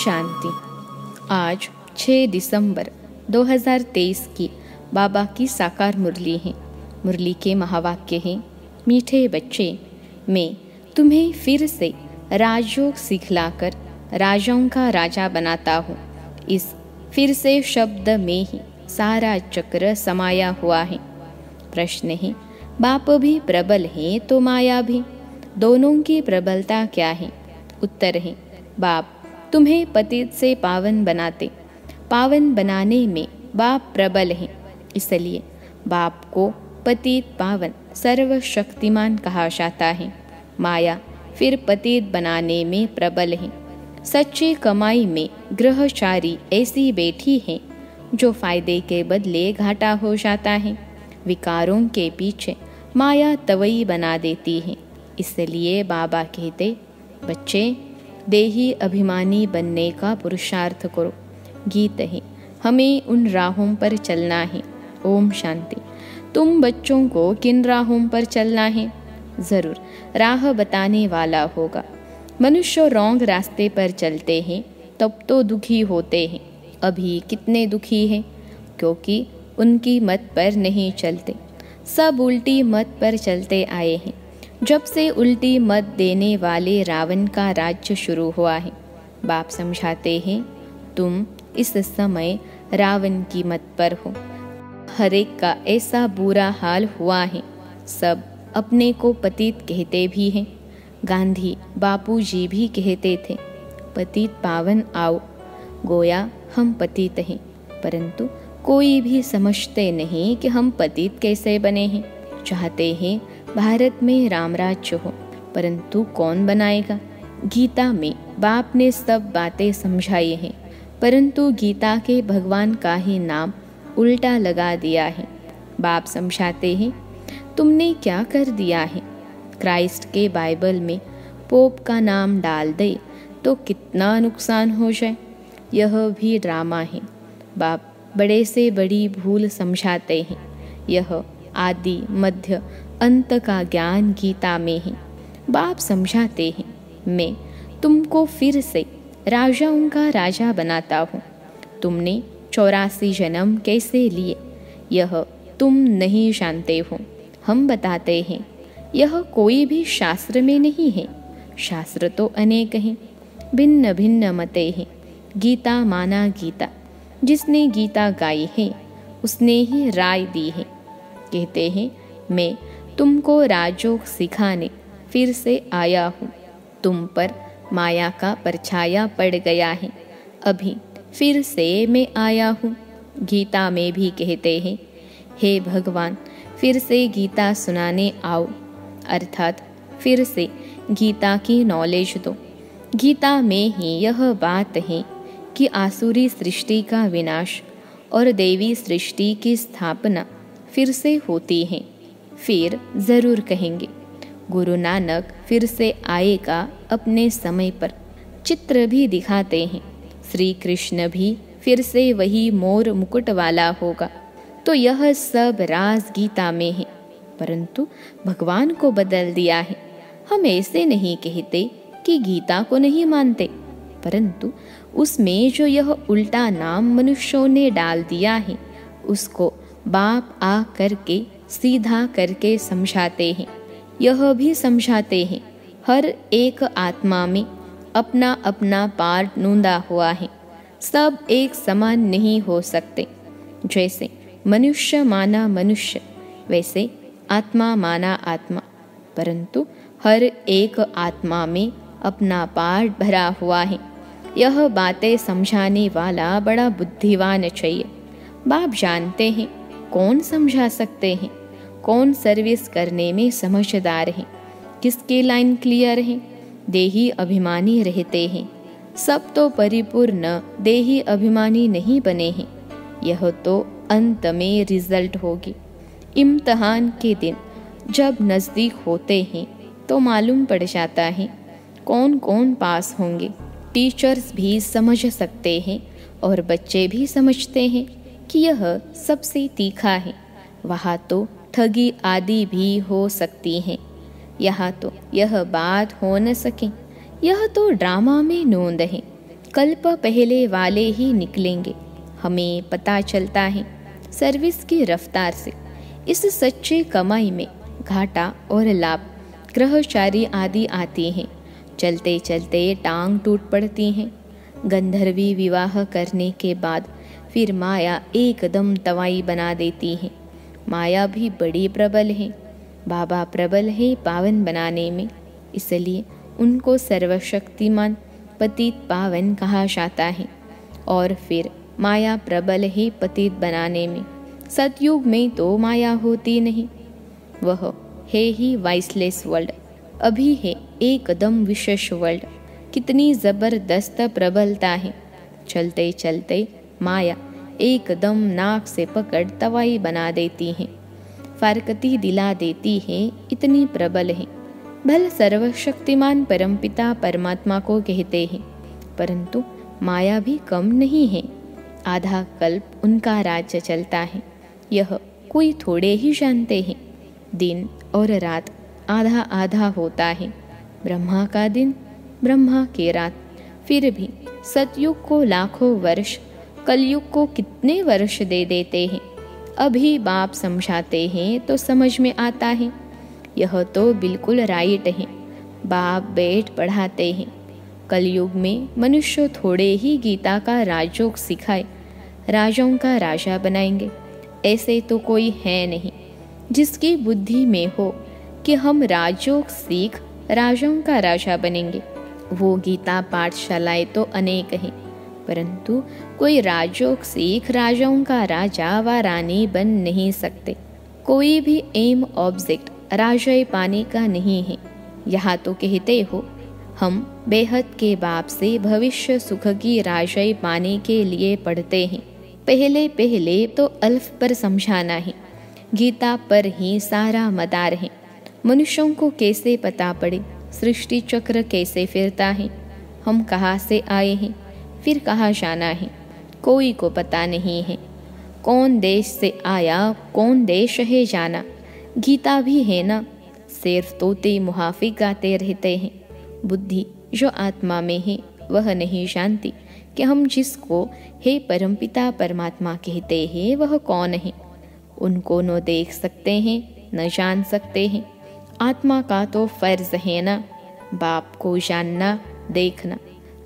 शांति। आज 6 दिसंबर 2023 की बाबा की साकार मुरली है। मुरली के महावाक्य हैं, मीठे बच्चे, मैं तुम्हें फिर से राजयोग सिखलाकर राजाओं का राजा बनाता हूँ। इस फिर से शब्द में ही सारा चक्र समाया हुआ है। प्रश्न है, बाप भी प्रबल है तो माया भी, दोनों की प्रबलता क्या है? उत्तर है, बाप तुम्हें पतित से पावन बनाते, पावन बनाने में बाप प्रबल है, इसलिए बाप को पतित पावन सर्वशक्तिमान कहा जाता है। माया फिर पतित बनाने में प्रबल है। सच्ची कमाई में ग्रहचारी ऐसी बैठी है जो फायदे के बदले घाटा हो जाता है। विकारों के पीछे माया तवई बना देती है। इसलिए बाबा कहते, बच्चे देही अभिमानी बनने का पुरुषार्थ करो। गीत है, हमें उन राहों पर चलना है। ओम शांति। तुम बच्चों को किन राहों पर चलना है? जरूर राह बताने वाला होगा। मनुष्य रॉन्ग रास्ते पर चलते हैं तब तो दुखी होते हैं। अभी कितने दुखी हैं? क्योंकि उनकी मत पर नहीं चलते। सब उल्टी मत पर चलते आए हैं। जब से उल्टी मत देने वाले रावण का राज्य शुरू हुआ है। बाप समझाते हैं, तुम इस समय रावण की मत पर हो। हर एक का ऐसा बुरा हाल हुआ है। सब अपने को पतित कहते भी हैं। गांधी बापूजी भी कहते थे, पतित पावन आओ। गोया हम पतित हैं, परंतु कोई भी समझते नहीं कि हम पतित कैसे बने हैं। चाहते हैं भारत में राम राज्य हो, परंतु कौन बनाएगा? गीता में बाप ने सब बातें समझाई हैं, परंतु गीता के भगवान का ही नाम उल्टा लगा दिया है। बाप समझाते हैं, तुमने क्या कर दिया है? क्राइस्ट के बाइबल में पोप का नाम डाल दे तो कितना नुकसान हो जाए। यह भी ड्रामा है। बाप बड़े से बड़ी भूल समझाते हैं। यह आदि मध्य अंत का ज्ञान गीता में है। बाप समझाते हैं, मैं तुमको फिर से राजाओं का राजा बनाता हूँ। तुमने 84 जन्म कैसे लिए, यह तुम नहीं जानते हो। हम बताते हैं, यह कोई भी शास्त्र में नहीं है। शास्त्र तो अनेक हैं, भिन्न भिन्न मते हैं। गीता माना गीता, जिसने गीता गाई है उसने ही राय दी है। कहते हैं, मैं तुमको राजयोग सिखाने फिर से आया हूँ। तुम पर माया का परछाया पड़ गया है, अभी फिर से मैं आया हूँ। गीता में भी कहते हैं, हे भगवान फिर से गीता सुनाने आओ, अर्थात फिर से गीता की नॉलेज दो। गीता में ही यह बात है कि आसुरी सृष्टि का विनाश और देवी सृष्टि की स्थापना फिर से होती है। फिर जरूर कहेंगे, गुरु नानक फिर से आएगा अपने समय पर। चित्र भी दिखाते हैं, श्री कृष्ण भी फिर से वही मोर मुकुट वाला होगा। तो यह सब राज गीता में है, परंतु भगवान को बदल दिया है। हम ऐसे नहीं कहते कि गीता को नहीं मानते, परंतु उसमें जो यह उल्टा नाम मनुष्यों ने डाल दिया है, उसको बाप आ करके सीधा करके समझाते हैं। यह भी समझाते हैं, हर एक आत्मा में अपना अपना पार्ट नूंदा हुआ है। सब एक समान नहीं हो सकते। जैसे मनुष्य माना मनुष्य, वैसे आत्मा माना आत्मा, परंतु हर एक आत्मा में अपना पार्ट भरा हुआ है। यह बातें समझाने वाला बड़ा बुद्धिवान चाहिए। बाप जानते हैं कौन समझा सकते हैं, कौन सर्विस करने में समझदार है, किसकी लाइन क्लियर है। देही अभिमानी रहते हैं। सब तो परिपूर्ण देही अभिमानी नहीं बने हैं। यह तो अंत में रिजल्ट होगी। इम्तहान के दिन जब नज़दीक होते हैं तो मालूम पड़ जाता है कौन कौन पास होंगे। टीचर्स भी समझ सकते हैं और बच्चे भी समझते हैं कि यह सबसे तीखा है। वहाँ तो ठगी आदि भी हो सकती हैं। यहाँ तो यह बात हो न सके। यह तो ड्रामा में नोंद है। कल्प पहले वाले ही निकलेंगे, हमें पता चलता है सर्विस की रफ्तार से। इस सच्चे कमाई में घाटा और लाभ, ग्रहचारी आदि आती हैं। चलते चलते टांग टूट पड़ती हैं। गंधर्वी विवाह करने के बाद फिर माया एकदम तवाई बना देती है। माया भी बड़ी प्रबल है। बाबा प्रबल है पावन बनाने में, इसलिए उनको सर्वशक्तिमान पतित पावन कहा जाता है। और फिर माया प्रबल है पतित बनाने में। सतयुग में तो माया होती नहीं, वह है ही वाइसलेस वर्ल्ड। अभी है एकदम विशेष वर्ल्ड। कितनी जबरदस्त प्रबलता है। चलते चलते माया एकदम नाक से पकड़ तवाई बना देती है, फारकती दिला देती है, इतनी प्रबल है। भल सर्वशक्तिमान परमपिता परमात्मा को कहते हैं, परंतु माया भी कम नहीं है। आधा कल्प उनका राज्य चलता है, यह कोई थोड़े ही जानते हैं। दिन और रात आधा आधा होता है। ब्रह्मा का दिन, ब्रह्मा की रात। फिर भी सतयुग को लाखों वर्ष, कलयुग को कितने वर्ष दे देते हैं। अभी बाप समझाते हैं तो समझ में आता है। यह तो बिल्कुल राइट है। बाप बैठ पढ़ाते हैं। कलयुग में मनुष्य थोड़े ही गीता का राजयोग सिखाए, राजाओं का राजा बनाएंगे। ऐसे तो कोई है नहीं जिसकी बुद्धि में हो कि हम राजयोग सीख राजाओं का राजा बनेंगे। वो गीता पाठशालाएं तो अनेक हैं, परंतु कोई राजयोग सीख राजाओं का राजा व रानी बन नहीं सकते। कोई भी एम ऑब्जेक्ट राजाई पाने का नहीं है। यहाँ तो कहते हो हम बेहद के बाप से भविष्य सुख की राजाई पाने के लिए पढ़ते हैं। पहले पहले तो अल्फ पर समझाना है। गीता पर ही सारा मदार है। मनुष्यों को कैसे पता पड़े सृष्टि चक्र कैसे फिरता है, हम कहाँ से आए हैं, फिर कहाँ जाना है, कोई को पता नहीं है। कौन देश से आया, कौन देश है जाना। गीता भी है ना, सिर्फ तोते मुहाफी गाते रहते हैं। बुद्धि जो आत्मा में है वह नहीं जानती कि हम जिसको हे परमपिता परमात्मा कहते हैं वह कौन है। उनको न देख सकते हैं न जान सकते हैं। आत्मा का तो फर्ज है ना बाप को जानना देखना।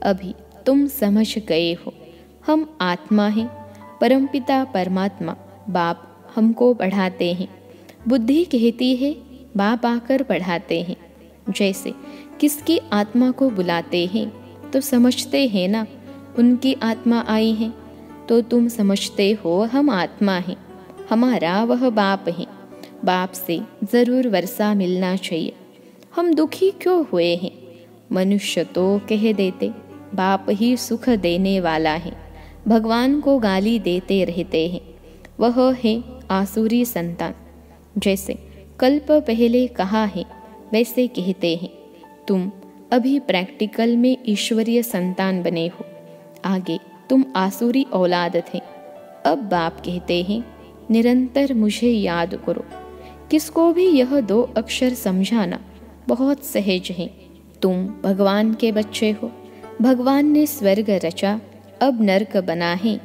अभी तुम समझ गए हो, हम आत्मा हैं, परमपिता परमात्मा बाप हमको पढ़ाते हैं। बुद्धि कहती है बाप आकर पढ़ाते हैं। जैसे किसकी आत्मा को बुलाते हैं तो समझते हैं ना उनकी आत्मा आई है, तो तुम समझते हो हम आत्मा हैं, हमारा वह बाप है। बाप से जरूर वर्षा मिलना चाहिए। हम दुखी क्यों हुए हैं? मनुष्य तो कह देते बाप ही सुख देने वाला है, भगवान को गाली देते रहते हैं। वह है आसुरी संतान। जैसे कल्प पहले कहा है वैसे कहते हैं। तुम अभी प्रैक्टिकल में ईश्वरीय संतान बने हो, आगे तुम आसुरी औलाद थे। अब बाप कहते हैं निरंतर मुझे याद करो। किसको भी यह 2 अक्षर समझाना बहुत सहज है। तुम भगवान के बच्चे हो। भगवान ने स्वर्ग रचा, अब नरक बना है,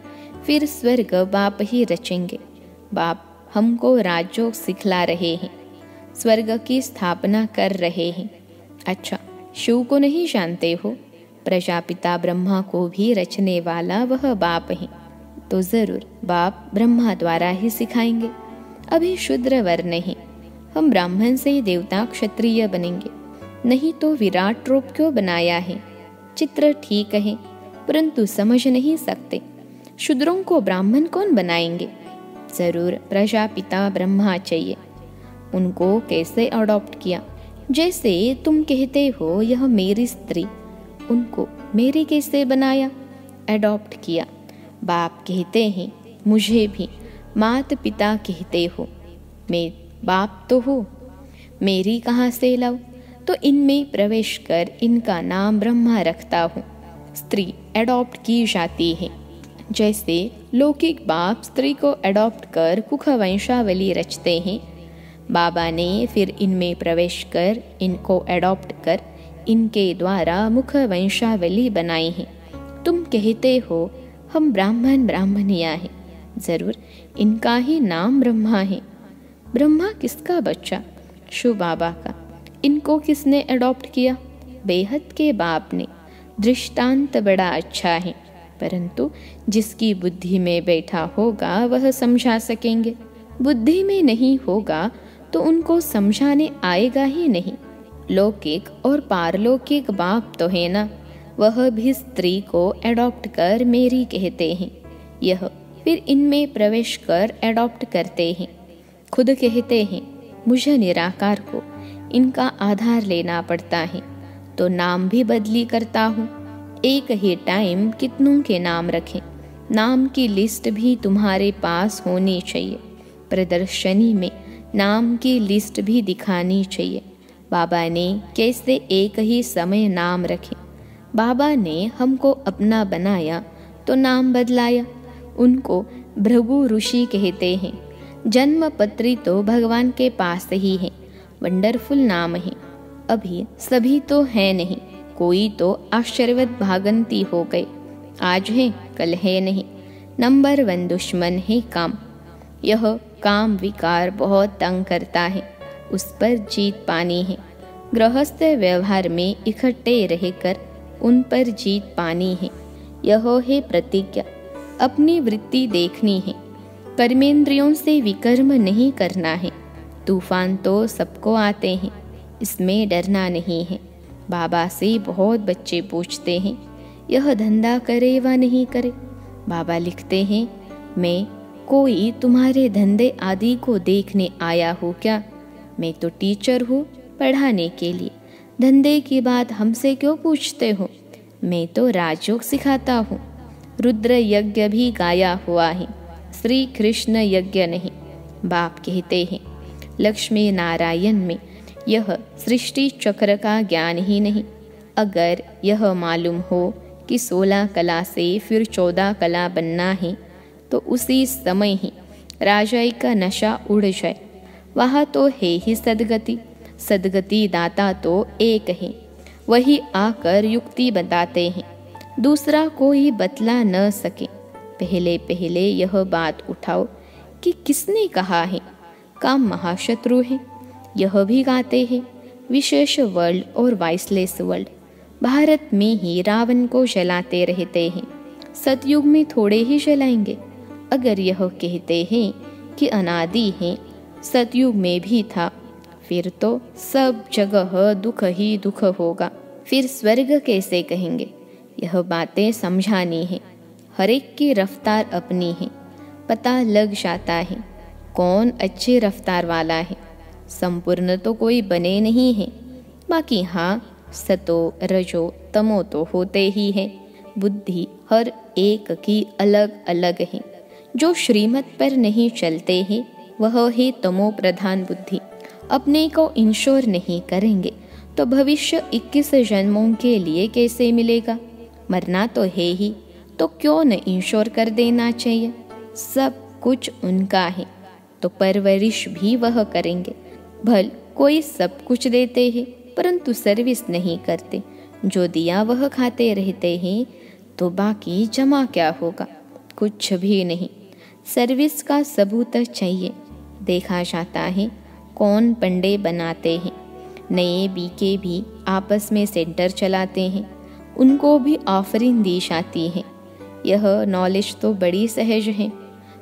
फिर स्वर्ग बाप ही रचेंगे। बाप हमको राजयोग सिखला रहे हैं, स्वर्ग की स्थापना कर रहे हैं। अच्छा, शिव को नहीं जानते हो? प्रजापिता ब्रह्मा को भी रचने वाला वह बाप है, तो जरूर बाप ब्रह्मा द्वारा ही सिखाएंगे। अभी शूद्र वर्ण है, हम ब्राह्मण से देवता क्षत्रिय बनेंगे। नहीं तो विराट रूप क्यों बनाया है? चित्र ठीक है, परंतु समझ नहीं सकते। शूद्रों को ब्राह्मण कौन बनाएंगे? जरूर प्रजापिता ब्रह्मा चाहिए। उनको कैसे अडॉप्ट किया? जैसे तुम कहते हो यह मेरी स्त्री, उनको मेरी कैसे बनाया, अडॉप्ट किया। बाप कहते हैं मुझे भी मात पिता कहते हो, मैं बाप तो हो, मेरी कहाँ से लाऊं? तो इनमें प्रवेश कर इनका नाम ब्रह्मा रखता हूँ। स्त्री अडॉप्ट की जाती है। जैसे लौकिक बाप स्त्री को अडॉप्ट कर कुख वंशावली रचते हैं, बाबा ने फिर इनमें प्रवेश कर इनको अडॉप्ट कर इनके द्वारा मुख वंशावली बनाई है। तुम कहते हो हम ब्राह्मण ब्राह्मणियाँ हैं, जरूर इनका ही नाम ब्रह्मा है। ब्रह्मा किसका बच्चा? शिव बाबा का। इनको किसने अडॉप्ट किया? बेहद के बाप ने। दृष्टांत बड़ा अच्छा है, परंतु जिसकी बुद्धि में बैठा होगा वह समझा सकेंगे। बुद्धि में नहीं होगा तो उनको समझाने आएगा ही नहीं। लौकिक और पारलौकिक बाप तो है ना, वह भी स्त्री को अडॉप्ट कर मेरी कहते हैं। यह फिर इनमें प्रवेश कर अडॉप्ट करते हैं। खुद कहते हैं मुझे निराकार को इनका आधार लेना पड़ता है, तो नाम भी बदली करता हूँ। एक ही टाइम कितनों के नाम रखें? नाम की लिस्ट भी तुम्हारे पास होनी चाहिए। प्रदर्शनी में नाम की लिस्ट भी दिखानी चाहिए। बाबा ने कैसे एक ही समय नाम रखे? बाबा ने हमको अपना बनाया तो नाम बदलाया। उनको भृगु ऋषि कहते हैं। जन्म पत्री तो भगवान के पास ही है। वंडरफुल नाम है। अभी सभी तो है नहीं, कोई तो आश्चर्यवत भागंती हो गए। आज है कल है नहीं। नंबर 1 दुश्मन है काम। यह काम विकार बहुत तंग करता है, उस पर जीत पानी है। गृहस्थ व्यवहार में इकट्ठे रहकर उन पर जीत पानी है। यह है प्रतिज्ञा। अपनी वृत्ति देखनी है। कर्मेंद्रियों से विकर्म नहीं करना है। तूफान तो सबको आते हैं, इसमें डरना नहीं है। बाबा से बहुत बच्चे पूछते हैं यह धंधा करे व नहीं करे। बाबा लिखते हैं मैं कोई तुम्हारे धंधे आदि को देखने आया हूँ क्या? मैं तो टीचर हूँ पढ़ाने के लिए। धंधे की बात हमसे क्यों पूछते हो? मैं तो राजयोग सिखाता हूँ। रुद्र यज्ञ भी गाया हुआ है, श्री कृष्ण यज्ञ नहीं। बाप कहते हैं लक्ष्मी नारायण में यह सृष्टि चक्र का ज्ञान ही नहीं। अगर यह मालूम हो कि 16 कला से फिर 14 कला बनना है तो उसी समय ही राजाई का नशा उड़ जाए। वहाँ तो है ही सदगति। सदगति दाता तो एक है, वही आकर युक्ति बताते हैं, दूसरा कोई बतला न सके। पहले पहले यह बात उठाओ कि किसने कहा है काम महाशत्रु है। यह भी गाते हैं विशेष वर्ल्ड और वाइसलेस वर्ल्ड। भारत में ही रावण को जलाते रहते हैं, सतयुग में थोड़े ही जलाएंगे। अगर यह कहते हैं कि अनादि है, सतयुग में भी था, फिर तो सब जगह दुख ही दुख होगा। फिर स्वर्ग कैसे कहेंगे? यह बातें समझानी है। हर एक की रफ्तार अपनी है, पता लग जाता है कौन अच्छी रफ्तार वाला है। संपूर्ण तो कोई बने नहीं है, बाकी हाँ सतो रजो तमो तो होते ही है। बुद्धि हर एक की अलग अलग है। जो श्रीमत पर नहीं चलते हैं वह है तमो प्रधान बुद्धि। अपने को इंश्योर नहीं करेंगे तो भविष्य 21 जन्मों के लिए कैसे मिलेगा? मरना तो है ही, तो क्यों न इंश्योर कर देना चाहिए? सब कुछ उनका है तो परवरिश भी वह करेंगे। भल कोई सब कुछ देते हैं परंतु सर्विस नहीं करते, जो दिया वह खाते रहते हैं, तो बाकी जमा क्या होगा? कुछ भी नहीं। सर्विस का सबूत चाहिए। देखा जाता है कौन पंडे बनाते हैं। नए बीके भी आपस में सेंटर चलाते हैं, उनको भी ऑफरिंग दी जाती है। यह नॉलेज तो बड़ी सहज है।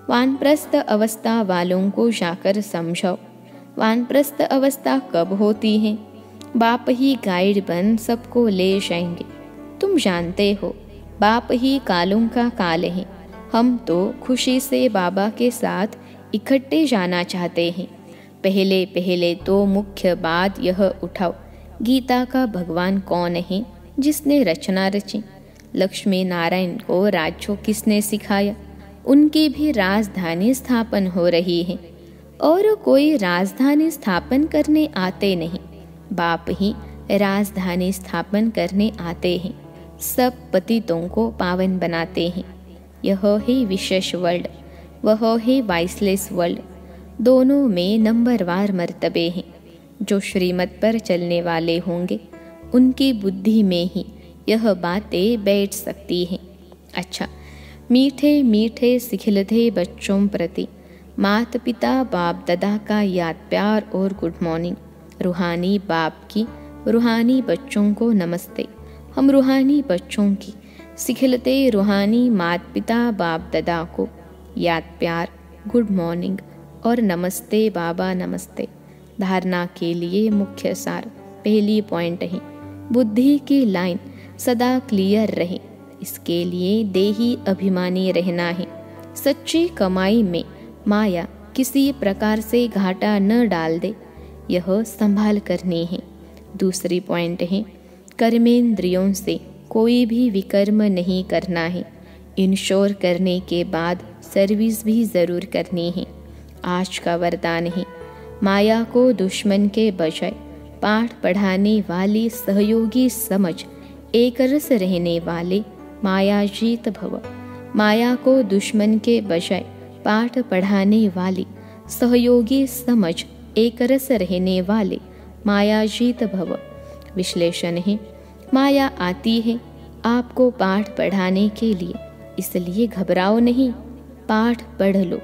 वानप्रस्थ अवस्था वालों को जाकर समझाओ। वानप्रस्थ अवस्था कब होती है? बाप ही गाइड बन सबको ले जाएंगे। तुम जानते हो बाप ही कालों का काल है। हम तो खुशी से बाबा के साथ इकट्ठे जाना चाहते हैं। पहले पहले तो मुख्य बात यह उठाओ, गीता का भगवान कौन है जिसने रचना रची? लक्ष्मी नारायण को राज्य किसने सिखाया? उनकी भी राजधानी स्थापन हो रही है और कोई राजधानी स्थापन करने आते नहीं, बाप ही राजधानी स्थापन करने आते हैं। सब पतितों को पावन बनाते हैं। यह है विशेष वर्ल्ड, वह है वाइसलेस वर्ल्ड। दोनों में नंबरवार मर्तबे हैं। जो श्रीमत पर चलने वाले होंगे उनकी बुद्धि में ही यह बातें बैठ सकती हैं। अच्छा, मीठे मीठे सिखिलते बच्चों प्रति माता पिता बाप दादा का याद प्यार और गुड मॉर्निंग। रूहानी बाप की रूहानी बच्चों को नमस्ते। हम रूहानी बच्चों की सिखिलते रूहानी माता पिता बाप दादा को याद प्यार, गुड मॉर्निंग और नमस्ते बाबा नमस्ते। धारणा के लिए मुख्य सार। पहली पॉइंट है, बुद्धि की लाइन सदा क्लियर रहे, इसके लिए देही अभिमानी रहना है। सच्ची कमाई में माया किसी प्रकार से घाटा न डाल दे, यह संभाल करनी है। दूसरी पॉइंट है, कर्मेंद्रियों से कोई भी विकर्म नहीं करना है। इंश्योर करने के बाद सर्विस भी ज़रूर करनी है। आज का वरदान है, माया को दुश्मन के बजाय पाठ पढ़ाने वाली सहयोगी समझ एक रस रहने वाले मायाजीत भव। माया को दुश्मन के बजाय पाठ पढ़ाने वाली सहयोगी समझ एक रस रहने वाले मायाजीत भव। विश्लेषण है, माया आती है आपको पाठ पढ़ाने के लिए, इसलिए घबराओ नहीं, पाठ पढ़ लो।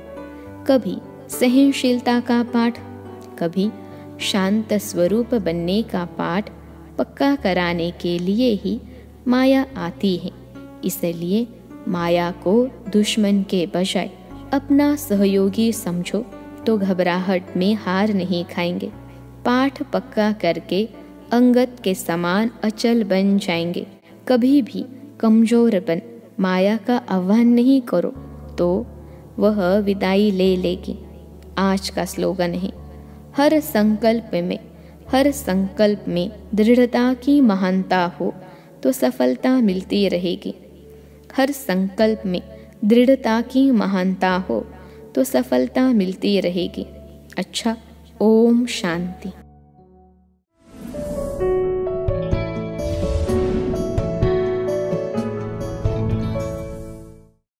कभी सहनशीलता का पाठ, कभी शांत स्वरूप बनने का पाठ पक्का कराने के लिए ही माया आती है। इसलिए माया को दुश्मन के बजाय अपना सहयोगी समझो तो घबराहट में हार नहीं खाएंगे। पाठ पक्का करके अंगद के समान अचल बन जाएंगे। कभी भी कमजोर बन माया का आह्वान नहीं करो तो वह विदाई ले लेगी। आज का स्लोगन है, हर संकल्प में दृढ़ता की महानता हो तो सफलता मिलती रहेगी। हर संकल्प में दृढ़ता की महानता हो तो सफलता मिलती रहेगी। अच्छा, ओम शांति।